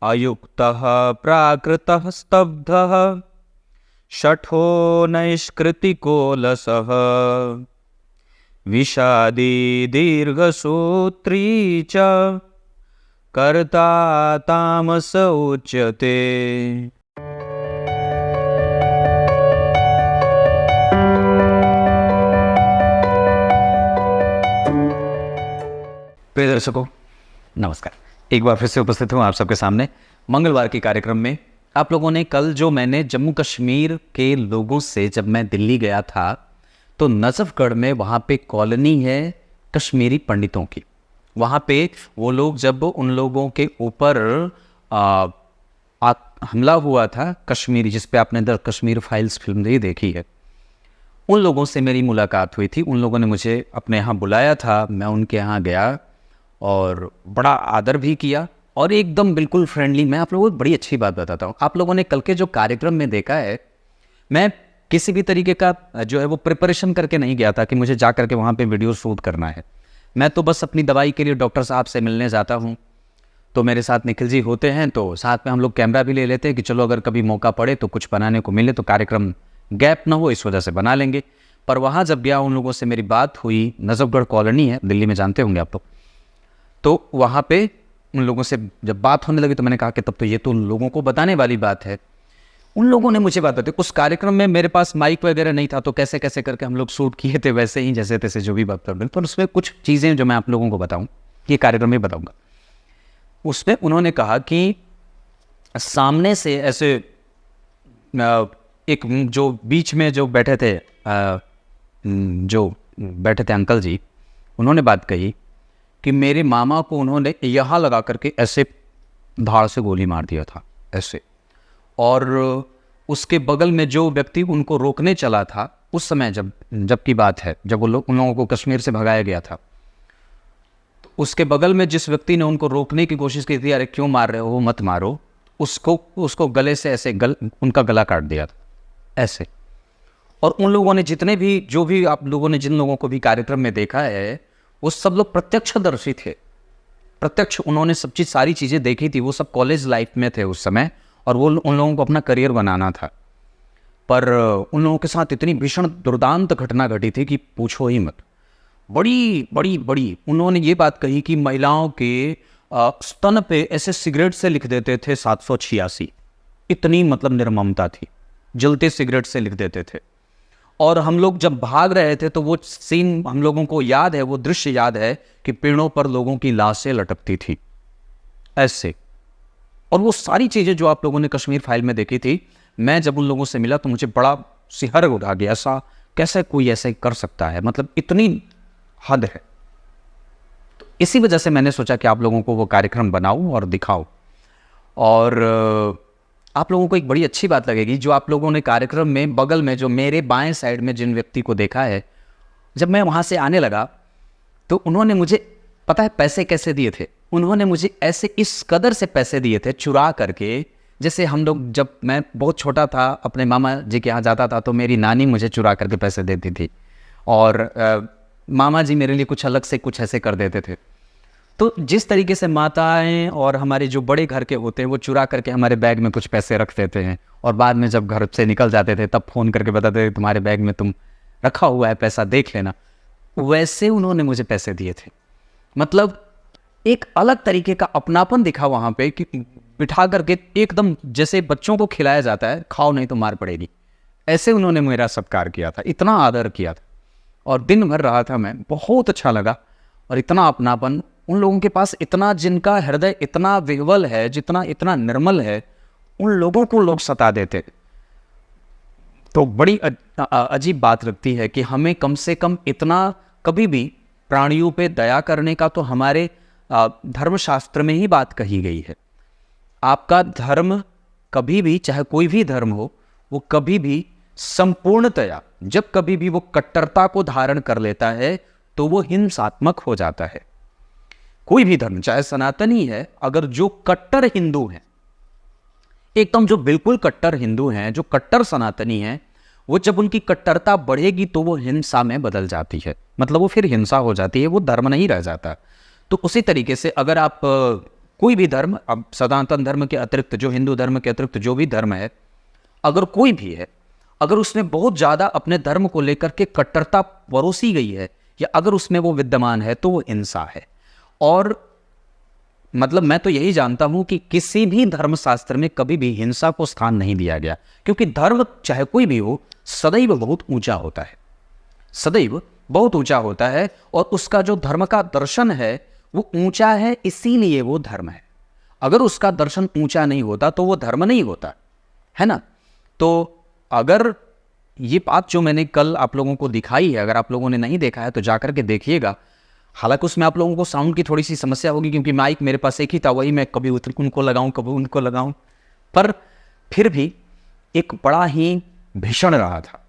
अयुक्तः प्राकृतः स्तब्धः शठो नैष्कृतिकोलसः विषादी दीर्घसूत्री च कर्ता तामस उच्यते। प्रिय दर्शकों नमस्कार, एक बार फिर से उपस्थित हूँ आप सबके सामने मंगलवार के कार्यक्रम में। आप लोगों ने कल जो मैंने जम्मू कश्मीर के लोगों से, जब मैं दिल्ली गया था तो नजफगढ़ में वहाँ पे कॉलोनी है कश्मीरी पंडितों की। वहाँ पे वो लोग, जब उन लोगों के ऊपर हमला हुआ था कश्मीरी, जिस पे आपने द कश्मीर फाइल्स फिल्म भी देखी है, उन लोगों से मेरी मुलाकात हुई थी। उन लोगों ने मुझे अपने यहाँ बुलाया था, मैं उनके यहाँ गया और बड़ा आदर भी किया और एकदम बिल्कुल फ्रेंडली। मैं आप लोगों को बड़ी अच्छी बात बताता हूँ, आप लोगों ने कल के जो कार्यक्रम में देखा है, मैं किसी भी तरीके का जो है वो प्रिपरेशन करके नहीं गया था कि मुझे जा करके वहाँ पे वीडियो शूट करना है। मैं तो बस अपनी दवाई के लिए डॉक्टर साहब से मिलने जाता हूँ, तो मेरे साथ निखिल जी होते हैं, तो साथ में हम लोग कैमरा भी ले लेते हैं कि चलो अगर कभी मौका पड़े तो कुछ बनाने को मिले तो कार्यक्रम गैप ना हो, इस वजह से बना लेंगे। पर वहाँ जब गया, उन लोगों से मेरी बात हुई। नजफगढ़ कॉलोनी है, दिल्ली में, जानते होंगे आप लोग। तो वहाँ पे उन लोगों से जब बात होने लगी तो मैंने कहा कि तब तो ये तो उन लोगों को बताने वाली बात है। उन लोगों ने मुझे बात बताई। उस कार्यक्रम में मेरे पास माइक वगैरह नहीं था, तो कैसे कैसे करके हम लोग शूट किए थे, वैसे ही जैसे तैसे जो भी बात कर रहे। पर उसमें कुछ चीज़ें जो मैं आप लोगों को बताऊँ, ये कार्यक्रम में बताऊँगा। उसमें उन्होंने कहा कि सामने से ऐसे एक जो बीच में जो बैठे थे अंकल जी, उन्होंने बात कही कि मेरे मामा को उन्होंने यहाँ लगा करके ऐसे धाड़ से गोली मार दिया था, ऐसे। और उसके बगल में जो व्यक्ति उनको रोकने चला था, उस समय जब की बात है, जब उन लोगों को कश्मीर से भगाया गया था, तो उसके बगल में जिस व्यक्ति ने उनको रोकने की कोशिश की थी, अरे क्यों मार रहे हो, मत मारो, उसको गले से ऐसे उनका गला काट दिया था, ऐसे। और उन लोगों ने जितने भी, जो भी आप लोगों ने जिन लोगों को भी कार्यक्रम में देखा है, वो सब लोग प्रत्यक्षदर्शी थे, प्रत्यक्ष उन्होंने सब चीज़, सारी चीज़ें देखी थी। वो सब कॉलेज लाइफ में थे उस समय, और वो उन लोगों को अपना करियर बनाना था। पर उन लोगों के साथ इतनी भीषण दुर्दांत घटना घटी थी कि पूछो ही मत। बड़ी बड़ी बड़ी उन्होंने ये बात कही कि महिलाओं के स्तन पे ऐसे सिगरेट से लिख देते थे 786। इतनी मतलब निर्ममता थी, जलते सिगरेट से लिख देते थे। और हम लोग जब भाग रहे थे तो वो सीन हम लोगों को याद है, वो दृश्य याद है कि पेड़ों पर लोगों की लाशें लटकती थी, ऐसे। और वो सारी चीज़ें जो आप लोगों ने कश्मीर फाइल में देखी थी, मैं जब उन लोगों से मिला तो मुझे बड़ा सिहर उठा गया। ऐसा कैसे कोई ऐसे कर सकता है, मतलब इतनी हद है। तो इसी वजह से मैंने सोचा कि आप लोगों को वो कार्यक्रम बनाऊं और दिखाऊं। और आप लोगों को एक बड़ी अच्छी बात लगेगी, जो आप लोगों ने कार्यक्रम में बगल में जो मेरे बाएं साइड में जिन व्यक्ति को देखा है, जब मैं वहाँ से आने लगा तो उन्होंने मुझे, पता है पैसे कैसे दिए थे? उन्होंने मुझे ऐसे इस कदर से पैसे दिए थे चुरा करके, जैसे हम लोग, जब मैं बहुत छोटा था अपने मामा जी के यहाँ जाता था तो मेरी नानी मुझे चुरा करके पैसे देती थी, और मामा जी मेरे लिए कुछ अलग से कुछ ऐसे कर देते थे। तो जिस तरीके से माताएं और हमारे जो बड़े घर के होते हैं, वो चुरा करके हमारे बैग में कुछ पैसे रख देते हैं, और बाद में जब घर से निकल जाते थे तब फ़ोन करके बताते थे तुम्हारे बैग में तुम रखा हुआ है पैसा, देख लेना। वैसे उन्होंने मुझे पैसे दिए थे। मतलब एक अलग तरीके का अपनापन दिखा वहाँ पे, कि बिठा करके एकदम जैसे बच्चों को खिलाया जाता है, खाओ नहीं तो मार पड़ेगी, ऐसे उन्होंने मेरा सत्कार किया था, इतना आदर किया था। और दिन भर रहा था मैं, बहुत अच्छा लगा। और इतना अपनापन उन लोगों के पास, इतना, जिनका हृदय इतना विह्वल है, जितना इतना निर्मल है, उन लोगों को लोग सता देते। तो बड़ी अजीब बात लगती है कि हमें कम से कम इतना, कभी भी प्राणियों पे दया करने का तो हमारे धर्मशास्त्र में ही बात कही गई है। आपका धर्म कभी भी, चाहे कोई भी धर्म हो, वो कभी भी संपूर्णतया, जब कभी भी वो कट्टरता को धारण कर लेता है तो वो हिंसात्मक हो जाता है। कोई भी धर्म, चाहे सनातनी है, अगर जो कट्टर हिंदू हैं, एकदम जो बिल्कुल कट्टर हिंदू हैं, जो कट्टर सनातनी हैं, वो जब उनकी कट्टरता बढ़ेगी तो वो हिंसा में बदल जाती है, मतलब वो फिर हिंसा हो जाती है, वो धर्म नहीं रह जाता। तो उसी तरीके से अगर आप कोई भी धर्म, अब सनातन धर्म के अतिरिक्त, जो हिंदू धर्म के अतिरिक्त जो भी धर्म है, अगर कोई भी है, अगर उसमें बहुत ज़्यादा अपने धर्म को लेकर के कट्टरता परोसी गई है, या अगर उसमें वो विद्यमान है, तो वो हिंसा है। और मतलब मैं तो यही जानता हूं कि किसी भी धर्मशास्त्र में कभी भी हिंसा को स्थान नहीं दिया गया, क्योंकि धर्म चाहे कोई भी हो सदैव बहुत ऊंचा होता है, सदैव बहुत ऊंचा होता है। और उसका जो धर्म का दर्शन है वो ऊंचा है, इसीलिए वो धर्म है। अगर उसका दर्शन ऊंचा नहीं होता तो वो धर्म नहीं होता, है ना। तो अगर ये बात जो मैंने कल आप लोगों को दिखाई है, अगर आप लोगों ने नहीं देखा है तो जाकर के देखिएगा। हालांकि उसमें आप लोगों को साउंड की थोड़ी सी समस्या होगी, क्योंकि माइक मेरे पास एक ही था, वही मैं कभी उनको लगाऊं कभी उनको लगाऊं, पर फिर भी एक बड़ा ही भीषण रहा था।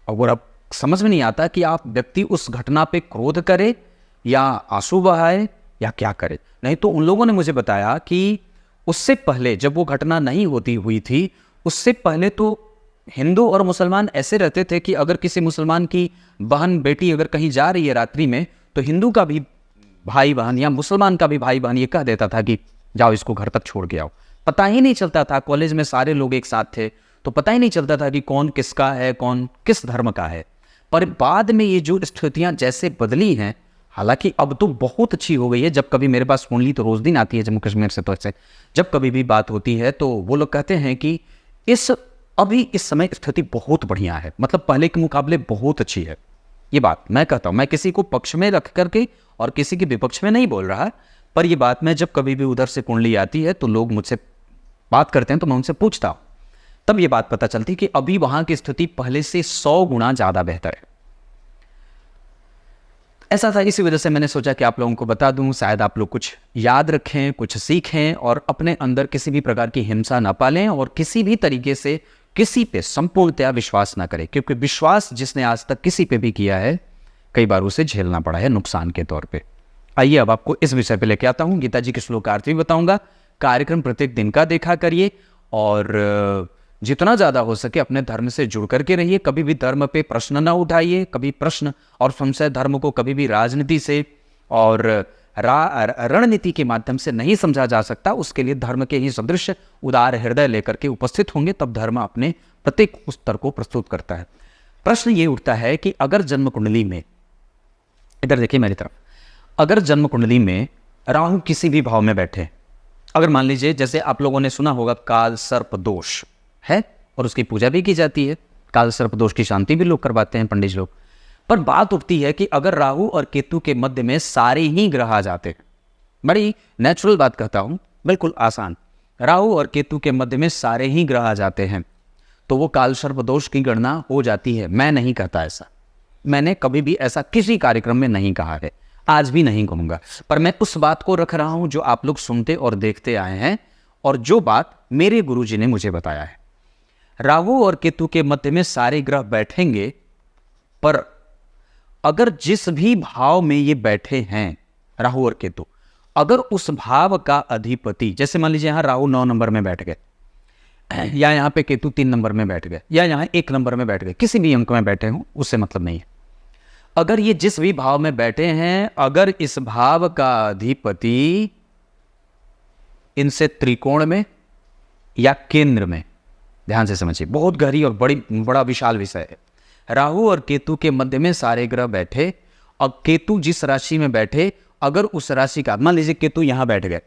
और अब समझ में नहीं आता कि आप व्यक्ति उस घटना पे क्रोध करे या आंसू बहाए या क्या करे। नहीं तो उन लोगों ने मुझे बताया कि उससे पहले, जब वो घटना नहीं होती हुई थी, उससे पहले तो हिंदू और मुसलमान ऐसे रहते थे कि अगर किसी मुसलमान की बहन बेटी अगर कहीं जा रही है रात्रि में, तो हिंदू का भी भाई बहन या मुसलमान का भी भाई बहन ये कह देता था कि जाओ इसको घर तक छोड़ के आओ। पता ही नहीं चलता था, कॉलेज में सारे लोग एक साथ थे तो पता ही नहीं चलता था कि कौन किसका है, कौन किस धर्म का है। पर बाद में ये जो स्थितियां जैसे बदली हैं, हालांकि अब तो बहुत अच्छी हो गई है। जब कभी मेरे पास कुंडली तो रोज दिन आती है जम्मू कश्मीर से, तो ऐसे जब कभी भी बात होती है तो वो लोग कहते हैं कि अभी इस समय स्थिति बहुत बढ़िया है, मतलब पहले के मुकाबले बहुत अच्छी है। ये बात मैं कहता हूं, मैं किसी को पक्ष में रख करके और किसी के विपक्ष में नहीं बोल रहा, पर ये बात मैं जब कभी भी उधर से कुंडली आती है तो लोग मुझसे बात करते हैं तो मैं उनसे पूछता हूं, तब ये बात पता चलती कि अभी वहां की स्थिति पहले से 100 गुना ज्यादा बेहतर है। ऐसा था, इसी वजह से मैंने सोचा कि आप लोगों को बता दूं, शायद आप लोग कुछ याद रखें, कुछ सीखें और अपने अंदर किसी भी प्रकार की हिंसा ना पालें और किसी भी तरीके से किसी पे संपूर्णतया विश्वास ना करें, क्योंकि विश्वास जिसने आज तक किसी पे भी किया है कई बार उसे झेलना पड़ा है नुकसान के तौर पे। आइए अब आपको इस विषय पे लेके आता हूं, गीता जी के श्लोकार्थ भी बताऊंगा। कार्यक्रम प्रत्येक दिन का देखा करिए और जितना ज़्यादा हो सके अपने धर्म से जुड़ करके रहिए। कभी भी धर्म पे प्रश्न ना उठाइए, कभी प्रश्न और संशय धर्म को कभी भी राजनीति से और रणनीति के माध्यम से नहीं समझा जा सकता। उसके लिए धर्म के ही सदृश उदार हृदय लेकर के उपस्थित होंगे, तब धर्म अपने प्रत्येक स्तर को प्रस्तुत करता है। प्रश्न ये उठता है कि अगर जन्म कुंडली में, इधर देखिए मेरी तरफ, अगर जन्म कुंडली में राहु किसी भी भाव में बैठे, अगर मान लीजिए जैसे आप लोगों ने सुना होगा काल सर्प दोष है और उसकी पूजा भी की जाती है, काल सर्प दोष की शांति भी लोग करवाते हैं पंडित लोग। पर बात उठती है कि अगर राहु और केतु के मध्य में सारे ही ग्रह आ जाते हैं, बड़ी नेचुरल बात कहता हूं, बिल्कुल आसान, राहु और केतु के मध्य में सारे ही ग्रह आ जाते हैं तो वो काल सर्प दोष की गणना हो जाती है। मैं नहीं कहता ऐसा, मैंने कभी भी ऐसा किसी कार्यक्रम में नहीं कहा है, आज भी नहीं कहूंगा, पर मैं उस बात को रख रहा हूं जो आप लोग सुनते और देखते आए हैं और जो बात मेरे गुरुजी ने मुझे बताया है। राहु और केतु के मध्य में सारे ग्रह बैठेंगे, पर अगर जिस भी भाव में ये बैठे हैं राहु और केतु, अगर उस भाव का अधिपति, जैसे मान लीजिए यहां राहु 9 नंबर में बैठ गए, या यहां पे केतु 3 नंबर में बैठ गए, या यहां 1 नंबर में बैठ गए, किसी भी अंक में बैठे हों उससे मतलब नहीं है। अगर ये जिस भी भाव में बैठे हैं, अगर इस भाव का अधिपति इनसे त्रिकोण में या केंद्र में, ध्यान से समझिए, बहुत गहरी और बड़ा विशाल विषय है। राहु और केतु के मध्य में सारे ग्रह बैठे और केतु जिस राशि में बैठे, अगर उस राशि का, मान लीजिए केतु यहां बैठ गए,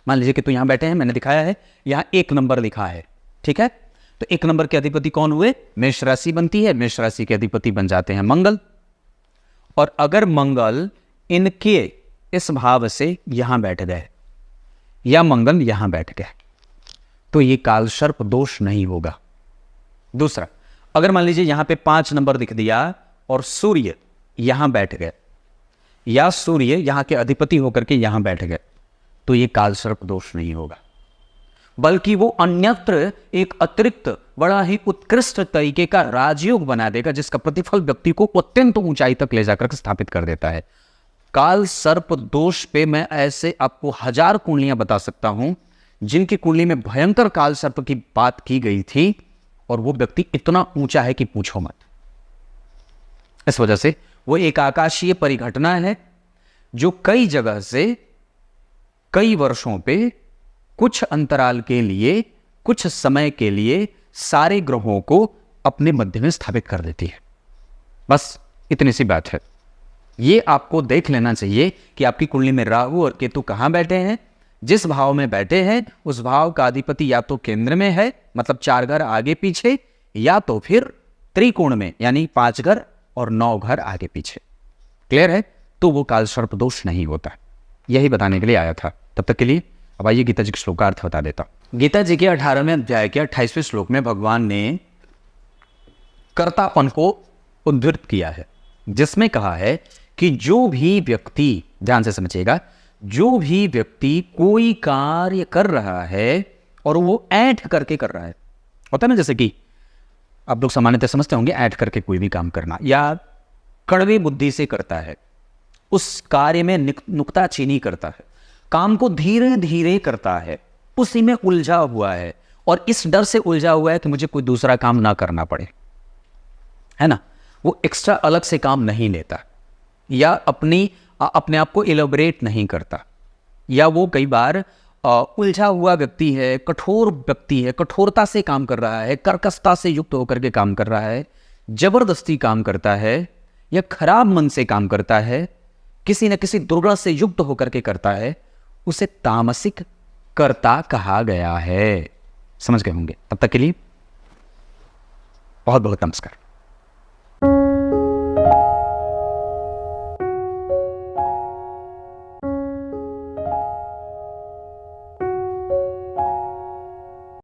मान लीजिए केतु यहां बैठे हैं, मैंने दिखाया है यहां 1 नंबर लिखा है, ठीक है, तो 1 नंबर के अधिपति कौन हुए? मेष राशि बनती है, मेष राशि के अधिपति बन जाते हैं मंगल। और अगर मंगल इनके इस भाव से यहां बैठ गए या मंगल यहां बैठ गए तो ये काल सर्प दोष नहीं होगा। दूसरा, अगर मान लीजिए यहां पे 5 नंबर लिख दिया और सूर्य यहां बैठ गए या सूर्य यहां के अधिपति होकर के यहां बैठ गए तो ये काल सर्प दोष नहीं होगा, बल्कि वो अन्यत्र एक अतिरिक्त बड़ा ही उत्कृष्ट तरीके का राजयोग बना देगा, जिसका प्रतिफल व्यक्ति को अत्यंत ऊंचाई तक ले जाकर स्थापित कर देता है। काल सर्प दोष पे मैं ऐसे आपको 1000 कुंडलियां बता सकता हूं जिनकी कुंडली में भयंकर काल सर्प की बात की गई थी और वो व्यक्ति इतना ऊंचा है कि पूछो मत। इस वजह से वो एक आकाशीय परिघटना है जो कई जगह से कई वर्षों पे, कुछ अंतराल के लिए, कुछ समय के लिए सारे ग्रहों को अपने मध्य में स्थापित कर देती है। बस इतनी सी बात है। ये आपको देख लेना चाहिए कि आपकी कुंडली में राहु और केतु कहाँ बैठे हैं। जिस भाव में बैठे हैं उस भाव का अधिपति या तो केंद्र में है, मतलब 4 घर आगे पीछे, या तो फिर त्रिकोण में, यानी 5 घर और 9 घर आगे पीछे। क्लियर है? तो वो काल सर्प दोष नहीं होता। यही बताने के लिए आया था। तब तक के लिए अब आइए गीता जी के श्लोकार्थ बता देता हूं। गीता जी के 18वें अध्याय के 28वें श्लोक में भगवान ने कर्तापन को उद्धृत किया है, जिसमें कहा है कि जो भी व्यक्ति, ध्यान से समझिएगा, जो भी व्यक्ति कोई कार्य कर रहा है और वो ऐंठ करके कर रहा है, होता है ना, जैसे कि आप लोग सामान्यतः समझते होंगे ऐंठ करके कोई भी काम करना, या कड़वी बुद्धि से करता है, उस कार्य में नुक्ताचीनी करता है, काम को धीरे धीरे करता है, उसी में उलझा हुआ है और इस डर से उलझा हुआ है कि मुझे कोई दूसरा काम ना करना पड़े, है ना, वो एक्स्ट्रा अलग से काम नहीं लेता, या अपने आप को इलेबोरेट नहीं करता, या वो कई बार उलझा हुआ व्यक्ति है, कठोर व्यक्ति है, कठोरता से काम कर रहा है, कर्कशता से युक्त होकर के काम कर रहा है, जबरदस्ती काम करता है, या खराब मन से काम करता है, किसी न किसी दुर्गुण से युक्त होकर के करता है, उसे तामसिक कर्ता कहा गया है। समझ गए होंगे। तब तक के लिए बहुत बहुत नमस्कार।